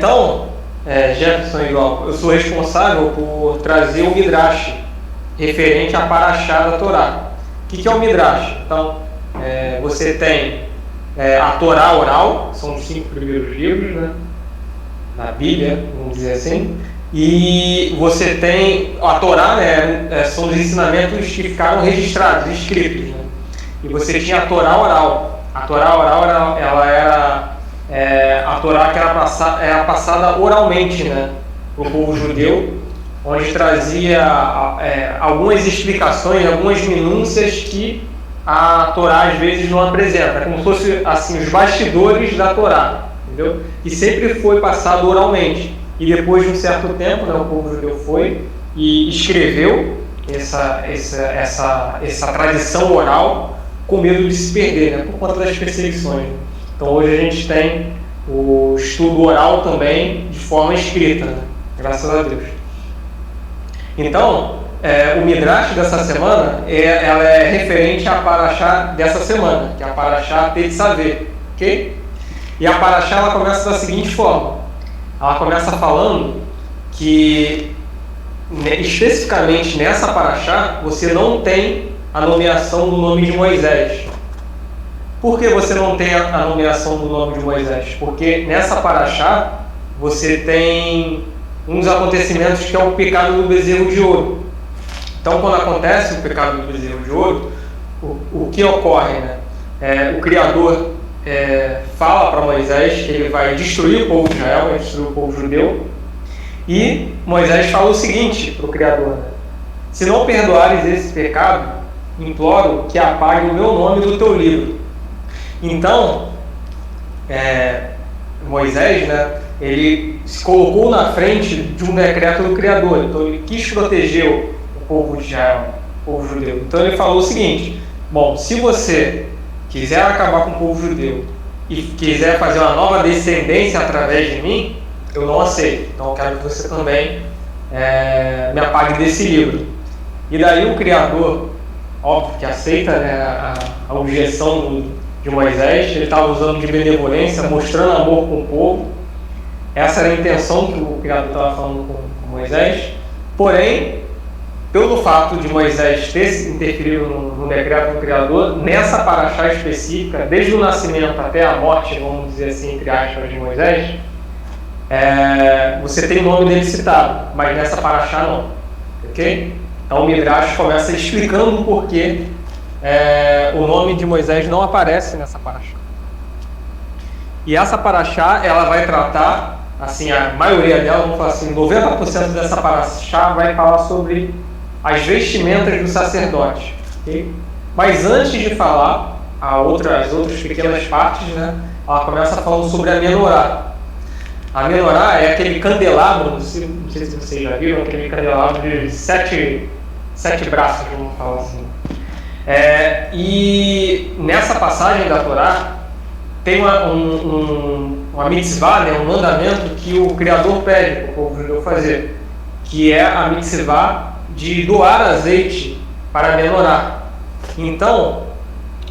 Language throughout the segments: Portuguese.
Então, Jefferson e Igual, eu sou responsável por trazer o Midrash referente à Parashá da Torá. O que é o Midrash? Então, você tem a Torá oral, são os 5 primeiros livros, né, na Bíblia, vamos dizer assim, e você tem a Torá, são os ensinamentos que ficaram registrados, escritos, né? E você tinha a Torá oral. A Torá oral ela era a Torá que era passada oralmente, né, para o povo judeu, onde trazia algumas explicações, algumas minúcias que a Torá às vezes não apresenta, como se fosse assim, os bastidores da Torá, entendeu? E sempre foi passado oralmente. E depois de um certo tempo, né, o povo judeu foi e escreveu essa tradição oral com medo de se perder, né, por conta das perseguições. Então hoje a gente tem o estudo oral também de forma escrita, né, graças a Deus. Então, o Midrash dessa semana ela é referente à Parashá dessa semana, que é a Parashá Tetzaveh, ok? E a Parashá ela começa da seguinte forma: ela começa falando que, especificamente nessa Parashá, você não tem a nomeação do nome de Moisés. Por que você não tem a nomeação do nome de Moisés? Porque nessa Parashá você tem um dos acontecimentos que é o pecado do bezerro de ouro. Então, quando acontece o pecado do bezerro de ouro, o que ocorre, né? O Criador fala para Moisés que ele vai destruir o povo de Israel, vai destruir o povo judeu, e Moisés fala o seguinte para o Criador, né? Se não perdoares esse pecado, imploro que apague o meu nome do teu livro. Então, Moisés, né, ele se colocou na frente de um decreto do Criador. Então ele quis proteger o povo de Israel, o povo judeu. Então ele falou o seguinte: bom, se você quiser acabar com o povo judeu e quiser fazer uma nova descendência através de mim, eu não aceito. Então eu quero que você também me apague desse livro. E daí o Criador, óbvio que aceita, né, a objeção de Moisés. Ele estava usando de benevolência, mostrando amor com o povo. Essa era a intenção que o Criador estava falando com Moisés. Porém, pelo fato de Moisés ter interferido no decreto do Criador, nessa Parashá específica, desde o nascimento até a morte, vamos dizer assim, entre aspas, de Moisés, você tem o nome dele citado, mas nessa Parashá não. Ok? Então o Midrash começa explicando o porquê o nome de Moisés não aparece nessa Parashá. E essa Parashá, ela vai tratar, assim, a maioria dela, vamos falar assim, 90% dessa Parashá vai falar sobre as vestimentas do sacerdote. Okay? Mas antes de falar as outras pequenas partes, né, ela começa falando sobre a menorá. A menorá é aquele candelabro, não sei se vocês já viram, aquele candelabro de sete braços, vamos falar assim. E nessa passagem da Torá tem uma mitzvah, né, um mandamento que o Criador pede para o povo judeu fazer, que é a mitzvah de doar azeite para a menorá. Então,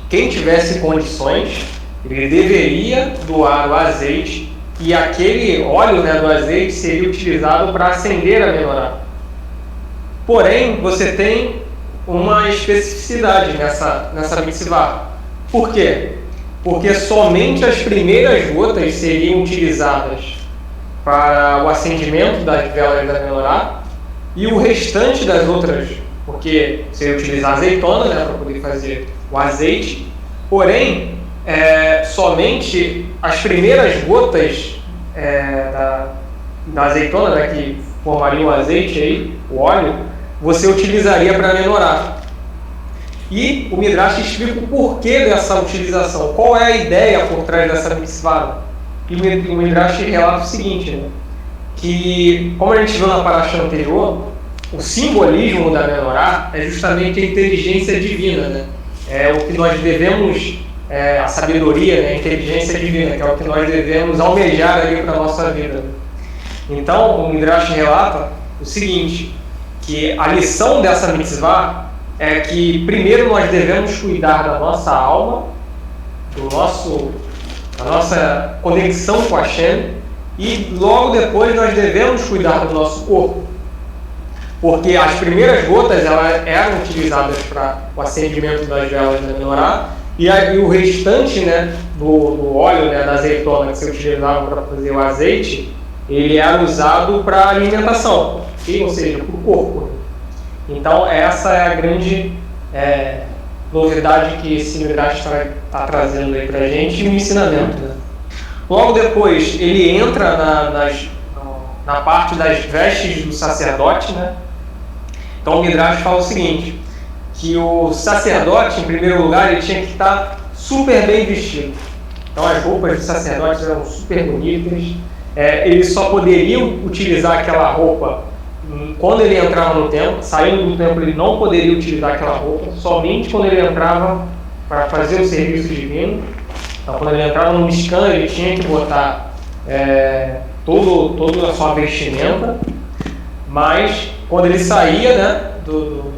quem tivesse condições, ele deveria doar o azeite, e aquele óleo, né, do azeite seria utilizado para acender a menorá. Porém, você tem uma especificidade nessa mitzvah. Por quê? Porque somente as primeiras gotas seriam utilizadas para o acendimento das velas da menorá, e o restante das outras, porque você ia utilizar azeitona, né, para poder fazer o azeite, porém, somente as primeiras gotas da azeitona, né, que formariam o azeite, aí, o óleo, você utilizaria para a menorá. E o Midrash explica o porquê dessa utilização, qual é a ideia por trás dessa mitzvah. E o Midrash relata o seguinte, né, que, como a gente viu na Parashá anterior, o simbolismo da menorá é justamente a inteligência divina, né? É o que nós devemos, a sabedoria, né? A inteligência divina, que é o que nós devemos almejar ali para a nossa vida. Então, o Midrash relata o seguinte, que a lição dessa mitzvah é que primeiro nós devemos cuidar da nossa alma, da nossa conexão com Hashem, E logo depois nós devemos cuidar do nosso corpo, porque as primeiras gotas elas eram utilizadas para o acendimento das velas da menorá, e o restante, né, do óleo, né, da azeitona que se utilizava para fazer o azeite, ele era usado para alimentação, ou seja, para o corpo. Então essa é a grande novidade que esse Midrash está trazendo aí para a gente, e o ensinamento, né? Logo depois ele entra na parte das vestes do sacerdote, né? Então o Midrash fala o seguinte, que o sacerdote, em primeiro lugar, ele tinha que estar super bem vestido. Então as roupas dos sacerdotes eram super bonitas. Ele só poderia utilizar aquela roupa quando ele entrava no templo. Saindo do templo ele não poderia utilizar aquela roupa, somente quando ele entrava para fazer o serviço divino. Então quando ele entrava no Mishkan, ele tinha que botar toda a sua vestimenta, mas quando ele saía, né, do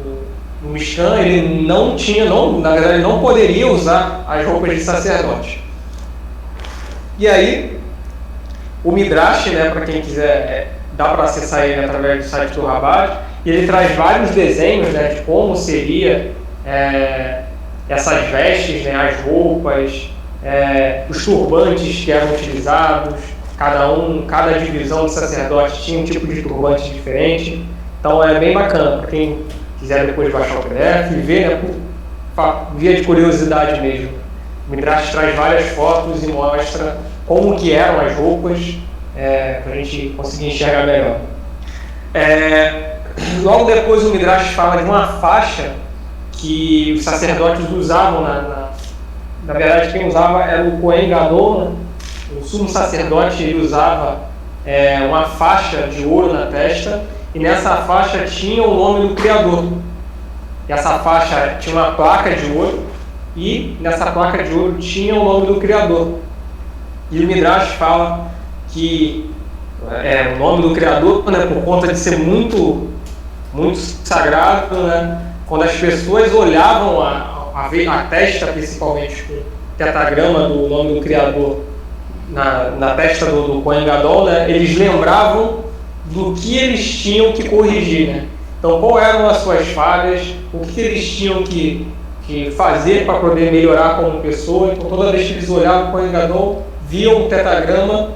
Mishkan, ele na verdade ele não poderia usar as roupas de sacerdote. E aí o Midrash, né, para quem quiser, dá para acessar ele através do site do Rabat, e ele traz vários desenhos, né, de como seria essas vestes, né, as roupas, os turbantes que eram utilizados. Cada divisão do sacerdote tinha um tipo de turbante diferente. Então é bem bacana para quem quiser depois baixar o PDF e ver, né, via de curiosidade mesmo. O Midrash traz várias fotos e mostra como que eram as roupas, para a gente conseguir enxergar melhor. Logo depois o Midrash fala de uma faixa que os sacerdotes usavam, na verdade quem usava era o Kohen Gadol, né? O sumo sacerdote ele usava uma faixa de ouro na testa, e nessa faixa tinha o nome do Criador. E essa faixa tinha uma placa de ouro, e nessa placa de ouro tinha o nome do Criador. E o Midrash fala que o nome do Criador, né, por conta de ser muito, muito sagrado, né, quando as pessoas olhavam a testa, principalmente com o tetragrama do nome do Criador na testa do Kohen Gadol, né, eles lembravam do que eles tinham que corrigir, né? Então, quais eram as suas falhas, o que eles tinham que fazer para poder melhorar como pessoa. Então, toda vez que eles olhavam o Kohen Gadol, viam o tetragrama,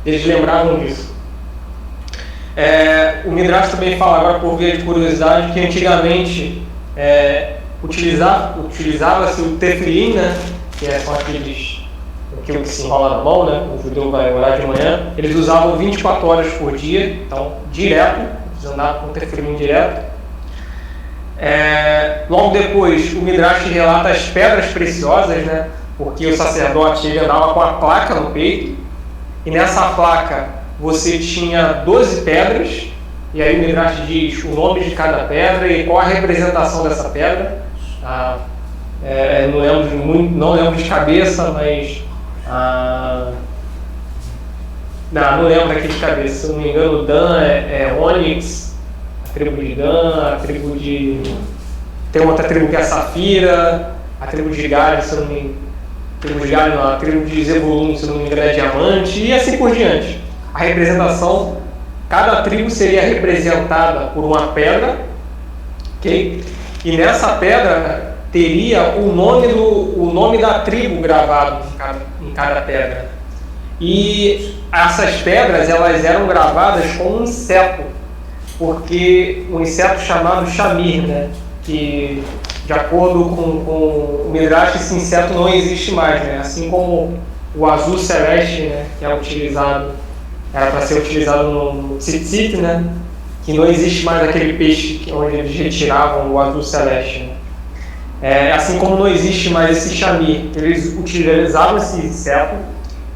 eles lembravam disso. O Midrash também fala, agora por via de curiosidade, que antigamente utilizava-se o tefilim, né, que são aquilo que se enrola na mão, né? O judeu vai orar de manhã. Eles usavam 24 horas por dia, então direto, eles andavam com o tefilim direto. Logo depois o Midrash relata as pedras preciosas, né? Porque o sacerdote ele andava com a placa no peito, e nessa placa você tinha 12 pedras, e aí o Midrash diz o nome de cada pedra e qual a representação dessa pedra. Não lembro de cabeça, mas não lembro aqui de cabeça, se não me engano. Dan é Ônix, a tribo de Dan, tem outra tribo que é Safira, a tribo de Gad, se não me engano, a tribo de Zebulun, se não me engano, é Diamante, e assim por diante. A representação, cada tribo seria representada por uma pedra, okay? E nessa pedra teria o nome da tribo gravado em cada pedra. E essas pedras elas eram gravadas com um inseto, porque um inseto chamado Shamir, né, que de acordo com o Midrash esse inseto não existe mais, né, assim como o azul celeste, né, que era para ser utilizado no tzitzit, né, que não existe mais aquele peixe onde eles retiravam o azul celeste, né. Assim como não existe mais esse Shamir, eles utilizavam esse inseto,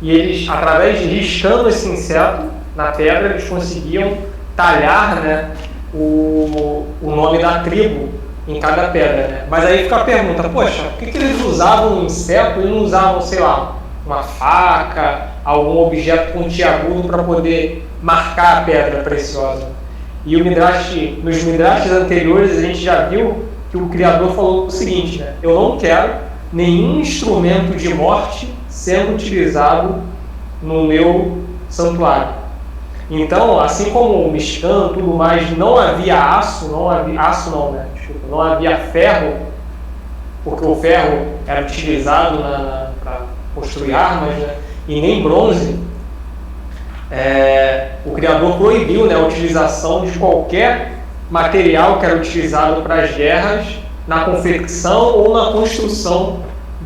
e eles, através de riscando esse inseto na pedra, eles conseguiam talhar, né, o nome da tribo em cada pedra, né? Mas aí fica a pergunta, poxa, por que eles usavam um inseto e não usavam, sei lá, uma faca, algum objeto pontiagudo para poder marcar a pedra preciosa? E nos Midrashs anteriores a gente já viu que o Criador falou o seguinte, né? Eu não quero nenhum instrumento de morte sendo utilizado no meu santuário. Então, assim como o Mishkan, tudo mais, não havia não havia ferro, porque o ferro era utilizado para construir armas, né? E nem bronze. O Criador proibiu, né, a utilização de qualquer material que era utilizado para as guerras, na confecção ou na construção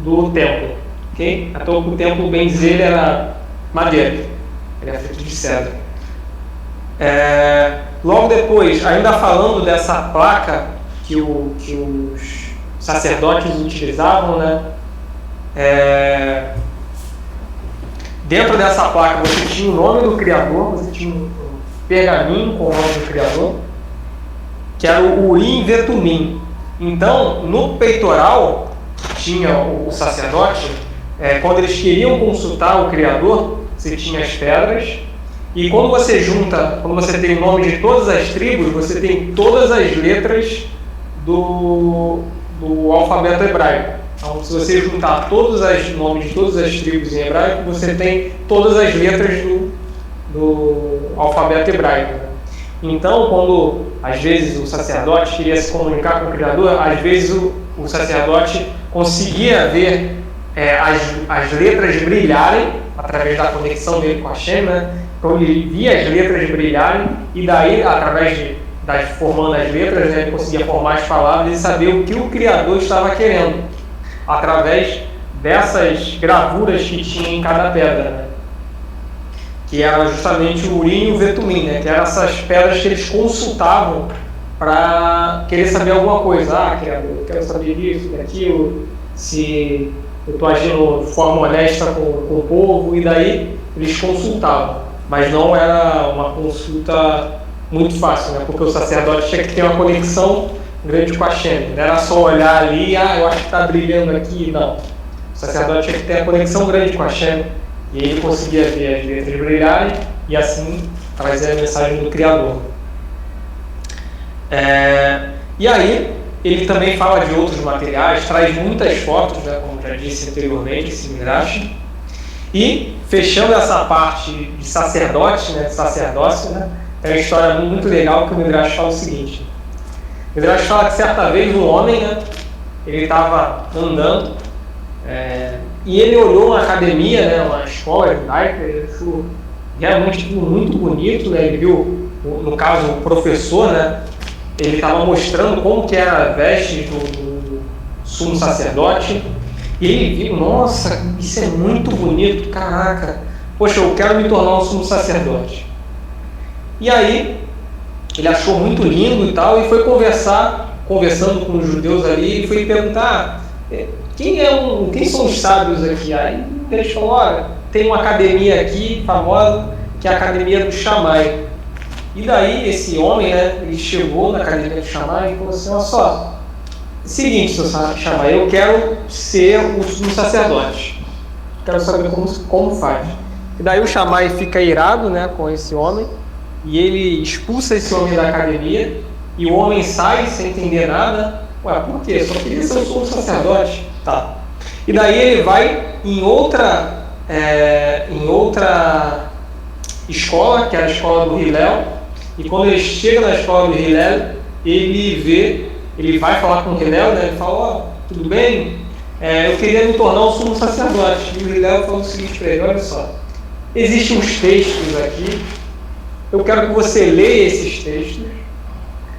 do templo. Okay? Então, o templo, bem dizer, ele era madeira, ele era feito de cedro. Logo depois, ainda falando dessa placa que os sacerdotes utilizavam, né? Dentro dessa placa você tinha o nome do Criador, você tinha um pergaminho com o nome do Criador, que era o Urim e Tumim. Então, no peitoral, tinha o sacerdote, quando eles queriam consultar o Criador, você tinha as pedras, e quando você tem o nome de todas as tribos, você tem todas as letras do alfabeto hebraico. Então, se você juntar todos os nomes de todas as tribos em hebraico, você tem todas as letras do alfabeto hebraico. Então, quando às vezes o sacerdote queria se comunicar com o Criador, às vezes o sacerdote conseguia ver as letras brilharem através da conexão dele com a Hashem, né? Então ele via as letras brilharem e daí, através formando as letras, né, ele conseguia formar as palavras e saber o que o Criador estava querendo, através dessas gravuras que tinha em cada pedra, né? Que era justamente o Urim e o Vetumim, né? Que eram essas pedras que eles consultavam para querer saber alguma coisa. Criador, eu quero saber disso, daquilo, se eu estou agindo de forma honesta com o povo, e daí eles consultavam. Mas não era uma consulta muito fácil, né? Porque o sacerdote tinha que ter uma conexão grande com a Hashem. Não era só olhar ali, eu acho que está brilhando aqui, não. O sacerdote tinha que ter uma conexão grande com a Hashem, e ele conseguia ver as letras brilharem e assim trazer a mensagem do Criador. E aí, ele também fala de outros materiais, traz muitas fotos, né, como já disse anteriormente, esse Midrash. E, fechando essa parte de sacerdote, né, de sacerdócio, né, tem uma história muito legal que o Midrash fala o seguinte. O Midrash fala que certa vez um homem, né, ele estava andando, e ele olhou uma academia, né, uma escola judaica, ele achou realmente muito bonito, né, ele viu, no caso, o professor, né, ele estava mostrando como que era a veste do sumo sacerdote, e ele viu, nossa, isso é muito bonito, caraca, poxa, eu quero me tornar um sumo sacerdote. E aí, ele achou muito lindo e tal, e foi conversando com os judeus ali, e foi perguntar, quem são os sábios aqui? Aí eles falaram, olha, tem uma academia aqui, famosa, que é a Academia do Shammai. E daí esse homem, né, ele chegou na Academia do Shammai e falou assim, olha só, seguinte, seu Shammai, eu quero ser um sacerdote. Quero saber como faz. E daí o Shammai fica irado, né, com esse homem, e ele expulsa esse homem da academia, e o homem sai sem entender nada. Ué, por quê? Só queria ser um sacerdote. Tá. E daí ele vai em outra escola, que é a escola do Hillel, e quando ele chega na escola do Hillel, ele vai falar com o Hillel, né? Ele fala, tudo bem? Eu queria me tornar um sumo sacerdote. E o Hillel fala o seguinte para ele, olha só, existem uns textos aqui, eu quero que você leia esses textos,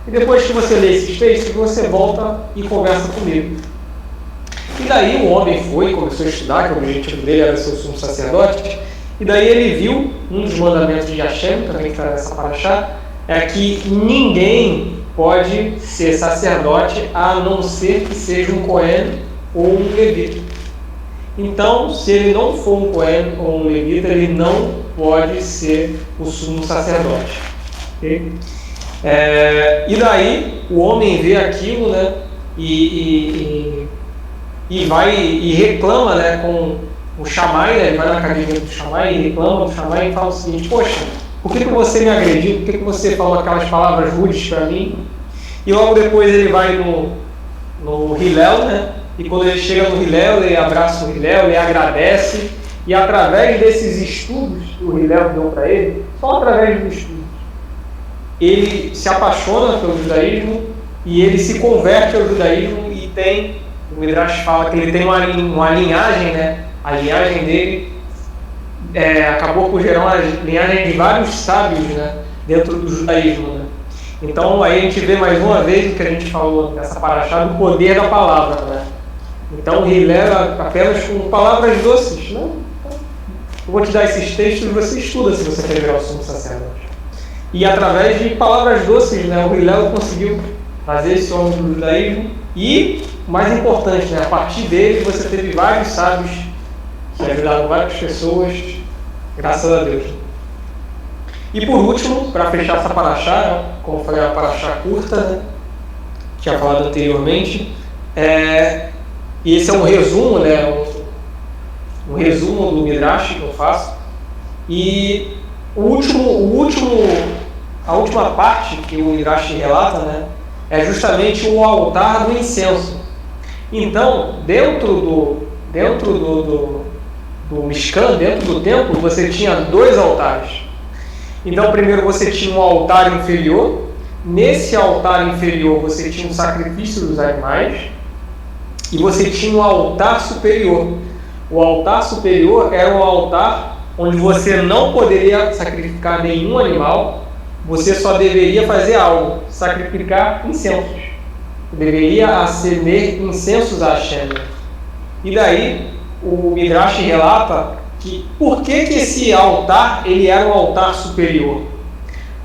e depois que você lê esses textos, você volta e conversa comigo. E daí o homem começou a estudar, que o objetivo dele era ser o sumo sacerdote, e daí ele viu um dos mandamentos de Hashem, também que está nessa paraxá, é que ninguém pode ser sacerdote a não ser que seja um Cohen ou um levita. Então, se ele não for um Cohen ou um levita, ele não pode ser o sumo sacerdote. Okay? E daí o homem vê aquilo, né, e vai e reclama, né, com o Shammai, né, ele vai na academia do Shammai e reclama do Shammai e fala o seguinte, poxa, por que você me agrediu? Por que você falou aquelas palavras rudes para mim? E logo depois ele vai no Hillel, né, e quando ele chega no Hillel, ele abraça o Hillel, ele agradece, E através desses estudos que o Hillel deu para ele, só através dos estudos, ele se apaixona pelo judaísmo e ele se converte ao judaísmo e tem, o Midrash fala que ele tem uma linhagem, né? A linhagem dele acabou por gerar uma linhagem de vários sábios, né? Dentro do judaísmo, né? Então aí a gente vê mais uma vez o que a gente falou nessa paraxá do poder da palavra, né? Então o Hillel apenas com palavras doces, né? Eu vou te dar esses textos e você estuda se você quer virar o sumo sacerdote. E através de palavras doces, né, o Hillel conseguiu fazer esse homem do judaísmo. E, o mais importante, né, a partir dele você teve vários sábios que ajudaram várias pessoas, graças a Deus. E por último, para fechar essa paraxá, como eu falei, é uma paraxá curta, né, tinha falado anteriormente, e esse é um resumo, né, um resumo do Midrash que eu faço. E a última parte que o Midrash relata, né, é justamente o altar do incenso. Então, dentro do Mishkan, dentro do templo, você tinha 2 altares. Então, primeiro você tinha um altar inferior. Nesse altar inferior você tinha o sacrifício dos animais. E você tinha um altar superior. O altar superior era um altar onde você não poderia sacrificar nenhum animal, você só deveria fazer algo, sacrificar incensos. Você deveria acender incensos a Hashem. E daí o Midrash relata que por que esse altar ele era um altar superior?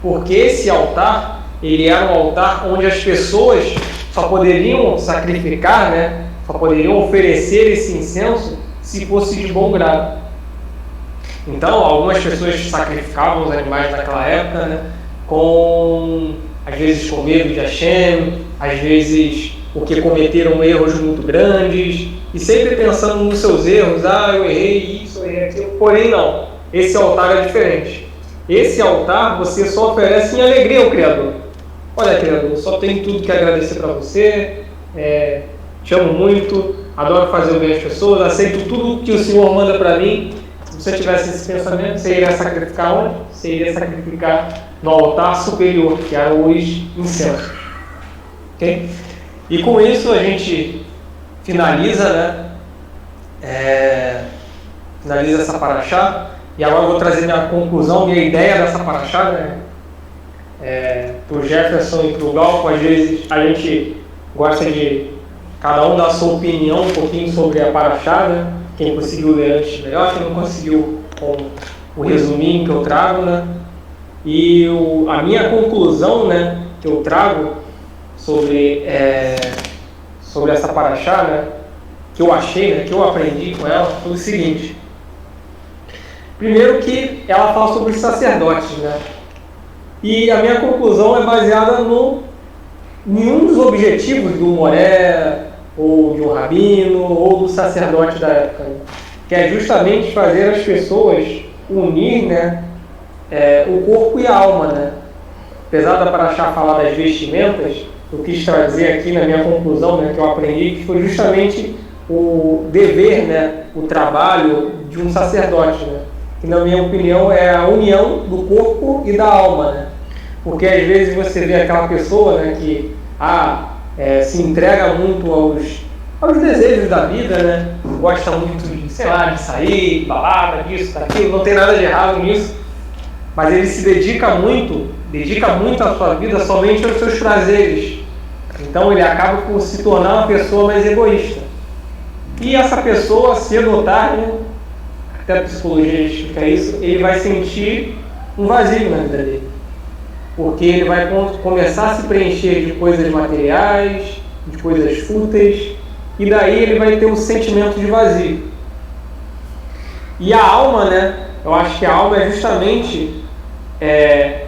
Porque esse altar ele era um altar onde as pessoas só poderiam sacrificar, né? Só poderiam oferecer esse incenso se fosse de bom grado. Então, algumas pessoas sacrificavam os animais naquela época, né, às vezes com medo de Hashem, às vezes porque cometeram erros muito grandes, e sempre pensando nos seus erros, eu errei isso, eu errei aquilo. Porém, não. Esse altar é diferente. Esse altar você só oferece em alegria ao Criador. Olha, Criador, só tenho tudo que agradecer para você, te amo muito, adoro fazer o bem às pessoas, aceito tudo que o Senhor manda para mim. Se você tivesse esse pensamento, você iria sacrificar onde? Você iria sacrificar no altar superior, que eram os incensos. Okay? E com isso a gente finaliza, né? Finaliza essa paraxá. E agora eu vou trazer minha conclusão, minha ideia dessa paraxá, né? Para o Jefferson e para o Glauco, às vezes a gente gosta de cada um dar a sua opinião um pouquinho sobre a paraxá, né? Quem conseguiu ler antes melhor, quem não conseguiu com o resuminho que eu trago, né? E a minha conclusão, né, que eu trago sobre essa paraxá, né, que eu achei, né, que eu aprendi com ela, foi o seguinte. Primeiro que ela fala sobre os sacerdotes, né? E a minha conclusão é baseada em um dos objetivos do Moré, ou de um rabino, ou do sacerdote da época, né? Que é justamente fazer as pessoas unir, né, o corpo e a alma, né? Apesar da paraxá falar das vestimentas, eu quis trazer aqui na minha conclusão, né, que eu aprendi, que foi justamente o dever, né, o trabalho de um sacerdote, né? Que na minha opinião é a união do corpo e da alma, né? Porque às vezes você vê aquela pessoa, né, que se entrega muito aos desejos da vida, né? Gosta muito de, sei lá, de sair, balada, disso, daquilo, não tem nada de errado nisso, mas ele se dedica muito a sua vida somente aos seus prazeres. Então ele acaba por se tornar uma pessoa mais egoísta. E essa pessoa, cedo ou tarde, até a psicologia explica isso, ele vai sentir um vazio na vida dele. Porque ele vai começar a se preencher de coisas materiais, de coisas fúteis, e daí ele vai ter um sentimento de vazio. E a alma, né? Eu acho que a alma é justamente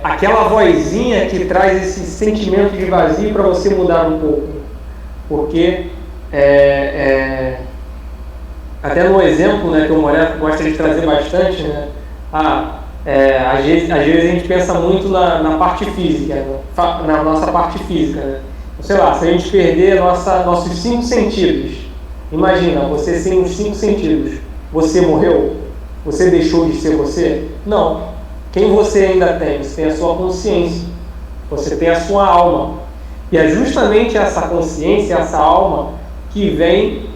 aquela vozinha que traz esse sentimento de vazio para você mudar um pouco. Porque até no exemplo, né, que o Moré gosta de trazer bastante, né? Às vezes a gente pensa muito na parte física, na nossa parte física, né? Sei lá, se a gente perder nossos 5 sentidos, imagina, você sem os 5 sentidos, você morreu? Você deixou de ser você? Não. Quem você ainda tem? Você tem a sua consciência. Você tem a sua alma. E é justamente essa consciência, essa alma, que vem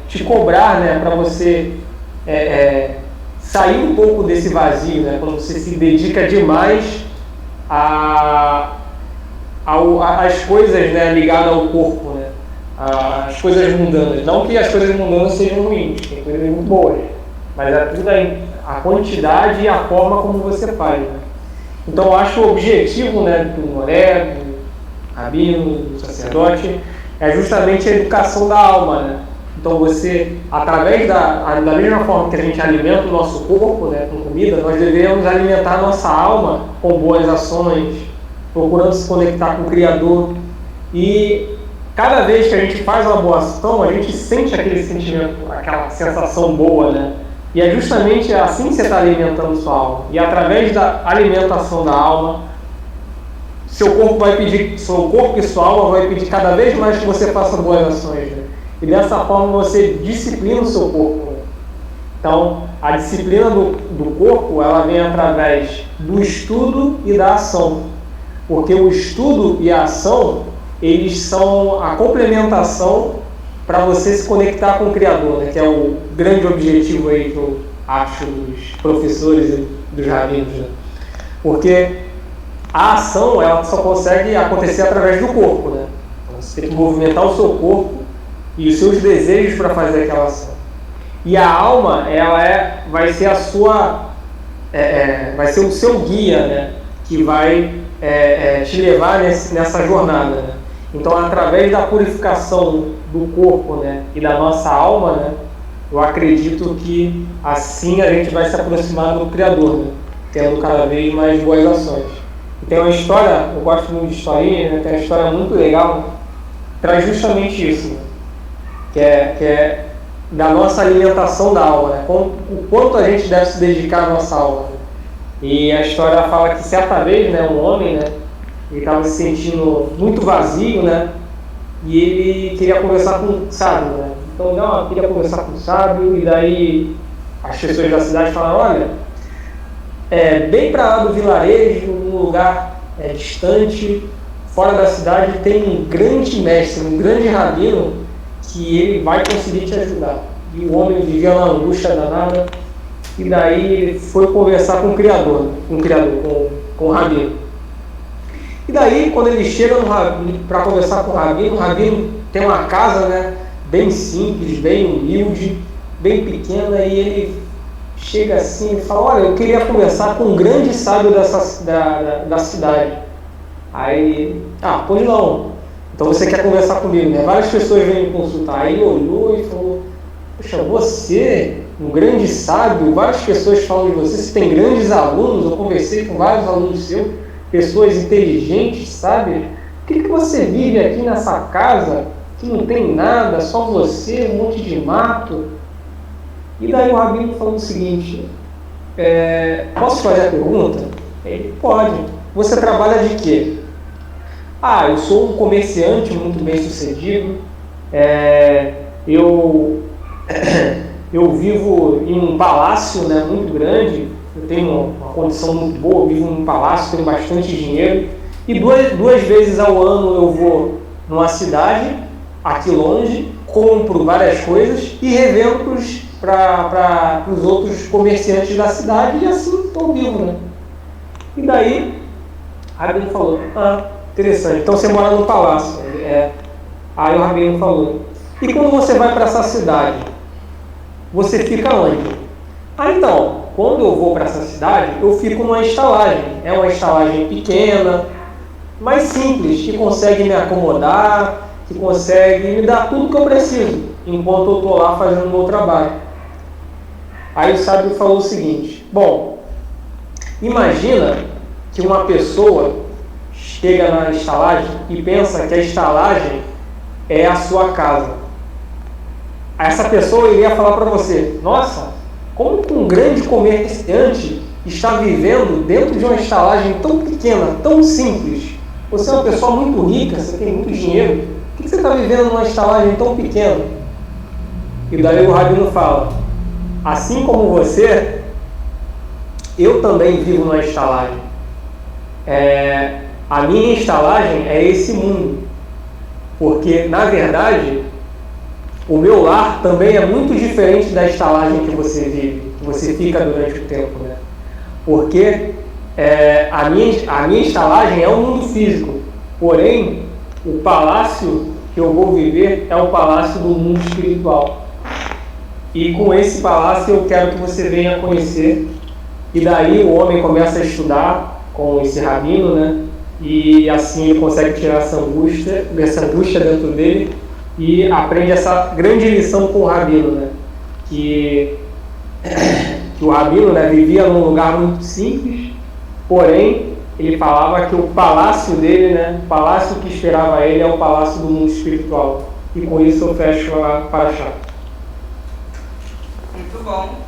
te cobrar, né, para você sair um pouco desse vazio, né, quando você se dedica demais às coisas, né, ligadas ao corpo, né, às coisas mundanas. Não que as coisas mundanas sejam ruins, tem coisas muito boas, mas é tudo a quantidade e a forma como você faz, né? Então eu acho o objetivo, né, do Moré, do rabino, do sacerdote, é justamente a educação da alma, né? Então você, através da mesma forma que a gente alimenta o nosso corpo, né, com comida, nós devemos alimentar a nossa alma com boas ações, procurando se conectar com o Criador. E cada vez que a gente faz uma boa ação, a gente sente aquele sentimento, aquela sensação boa, né? E é justamente assim que você está alimentando sua alma. E através da alimentação da alma, seu corpo e sua alma vai pedir cada vez mais que você faça boas ações, né? E dessa forma você disciplina o seu corpo, né? Então, a disciplina do corpo, ela vem através do estudo e da ação. Porque o estudo e a ação, eles são a complementação para você se conectar com o Criador, né? Que é o grande objetivo aí que eu acho dos professores e dos rabinos, né? Porque a ação, ela só consegue acontecer através do corpo, né? Então, você tem que movimentar o seu corpo e os seus desejos para fazer aquela ação. E a alma, ela vai ser a sua, vai ser o seu guia, né? Que vai te levar nessa jornada, né? Então, através da purificação do corpo, né, e da nossa alma, né, eu acredito que assim a gente vai se aproximar do Criador, né, tendo cada vez mais boas ações. E tem uma história, eu gosto muito de historinha, né, tem uma história muito legal, traz justamente isso, né, que é da nossa alimentação da alma, né, o quanto a gente deve se dedicar à nossa alma. Né. E a história fala que certa vez, né, um homem, né, ele estava se sentindo muito vazio, né? E ele queria conversar com o sábio, né? Então, queria conversar com o sábio, e daí as pessoas da cidade falaram, olha, bem para lá do vilarejo, num lugar distante, fora da cidade, tem um grande mestre, um grande rabino, que ele vai conseguir te ajudar. E o homem vivia uma angústia danada, e daí ele foi conversar com o Criador, com o rabino. E daí, quando ele chega para conversar com o rabino tem uma casa, né, bem simples, bem humilde, bem pequena, e ele chega assim e fala, olha, eu queria conversar com um grande sábio da cidade. Aí, pois não, então você quer conversar comigo, né? Várias pessoas vêm me consultar. Aí ele olhou e falou, poxa, você, um grande sábio, várias pessoas falam de você, você tem grandes alunos, eu conversei com vários alunos seus, pessoas inteligentes, sabe? Por que você vive aqui nessa casa que não tem nada, só você, um monte de mato? E daí o rabino falou o seguinte, posso fazer a pergunta? Ele, pode. Você trabalha de quê? Eu sou um comerciante muito bem sucedido, eu vivo em um palácio, né, muito grande. Eu tenho uma condição muito boa, eu vivo num palácio, tenho bastante dinheiro. E duas vezes ao ano eu vou numa cidade, aqui longe, compro várias coisas e revendo para os outros comerciantes da cidade, e assim estou vivo, né? E daí, a rabino falou, interessante, então você mora no palácio. Aí o rabino falou, e quando você vai para essa cidade, você fica onde? Então, quando eu vou para essa cidade, eu fico numa estalagem. É uma estalagem pequena, mas simples, que consegue me acomodar, que consegue me dar tudo que eu preciso, enquanto eu estou lá fazendo o meu trabalho. Aí o sábio falou o seguinte, bom, imagina que uma pessoa chega na estalagem e pensa que a estalagem é a sua casa. Essa pessoa iria falar para você, nossa, como que um grande comerciante está vivendo dentro de uma estalagem tão pequena, tão simples? Você é uma pessoa muito rica, você tem muito dinheiro, por que você está vivendo numa estalagem tão pequena? E daí o rabino fala, assim como você, eu também vivo numa estalagem. A minha estalagem é esse mundo, porque, na verdade, o meu lar também é muito diferente da estalagem que você vive, que você fica durante o tempo, né? Porque a minha estalagem é o mundo físico, porém, o palácio que eu vou viver é o palácio do mundo espiritual. E com esse palácio eu quero que você venha conhecer. E daí o homem começa a estudar com esse rabino, né? E assim ele consegue tirar essa angústia dentro dele e aprende essa grande lição com o rabino, né? Que o rabino, né, vivia num lugar muito simples, porém ele falava que o palácio dele, né, o palácio que esperava ele é o palácio do mundo espiritual. E com isso eu fecho a paraxá. Muito bom.